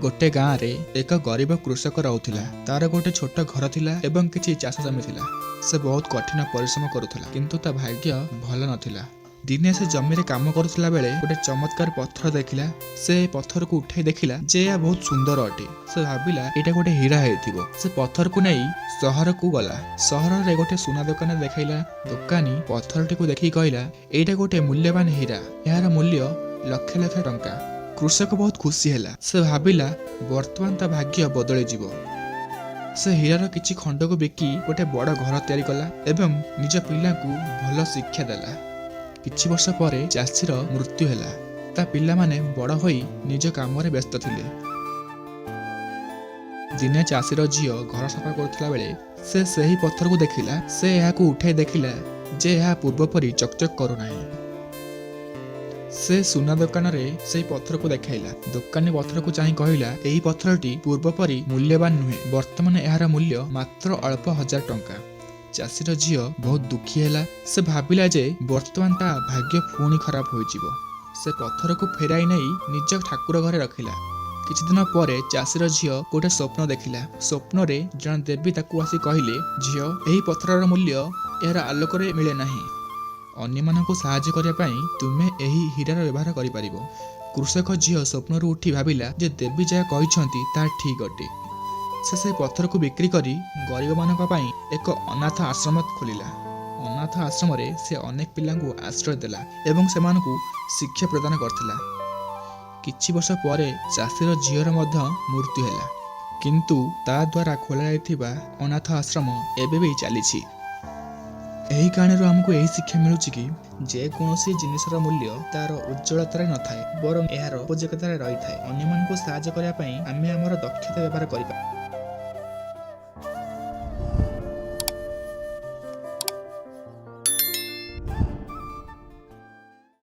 गोटे गाँव रे एक गरीब कृषक रहुथिला। तार गोटे छोट घर थिला एवं किछि चाष जमी थिला। से बहुत कठिन परिश्रम करुथिला किंतु ता भाग्य भल नथिला। दिने से जमी रे काम करुथिला बेले गोटे चमत्कार पत्थर देखिला। से पत्थर को उठाई देखिला जे या बहुत सुंदर अटे। से भाबिला एटा गोटे हीरा हेथिबो। से पत्थर को नहीं सहर को गला। सहर रे गोटे सुना दुकान देखाइला। दुकानी पत्थरटी को देखि कहला एटा गोटे मूल्यवान हीरा, यार मूल्य लक्ष लक्ष टंका। कृषक बहुत खुशी हैला। से भाबिला वर्तमान ता भाग्य बदली जीवो। से हीरार किछि खंड को बिकी गोटे बड़ घर तैयारी कला एवं निज पिला को भल शिक्षा देला। किछि वर्ष परे चाषीर मृत्यु हैला। ता पिला माने बड़ होई निज काम रे व्यस्त थिले। दिने चाषीर झियो घर सफा करथिला बेले से सही पत्थर को देखिला। से एहा को उठाई देखिला जे एहा पूर्व परि चकचक करू नाही। से सुना दुकान रे से पत्थर को देखाइला। दुकानी पत्थर को चाहि कहिला एही पत्थरटी पूर्व परि मूल्यवान नुहे, वर्तमान एहार मूल्य मात्र अल्प 1000 टंका। चाषीर झियो बहुत दुखी हैला। से भाबिला जे वर्तमान ता भाग्य पुणी खराब होई जिवो। से पत्थर को फेराई नहीं निज ठाकुर घरे रखिला। किछि दिन परे चाषीर झियो गोटे स्वप्न देखिला। स्वप्न रे जन देवी ताकू आसी कहिले झियो एही पत्थरर मूल्य एहार आलोक रे मिले नाही। अन्य मानकु साहाय्य करिया पई तुमे एही हीरार व्यवहार करि परिबो। कृषक झियो स्वप्नरु उठी भाबिला जे देवी जया कहिसंती ता ठीक अटे। से पत्थर को बिक्री करी गरीब मानक पई एक अनाथ आश्रम खोलिला। अनाथ आश्रम रे से अनेक पिलांकु आश्रय देला एवं सेमानकु शिक्षा प्रदान करथिला। किछि वर्ष परे चाषीर झियोर मध्य मृत्यु हैला, किंतु ता द्वारा खोला जायथिबा अनाथ आश्रम एबे भी चलीछि। एही कहानी आमको यही शिक्षा मिलूची कि जे कौनसी जिनिसर मूल्य तार उज्ज्वलतार न थाए बरं एहार उपयोगितार रही थाए। अन्य मानकु साहाय्य करिया पई आमे हमर दक्षता व्यवहार करिपा।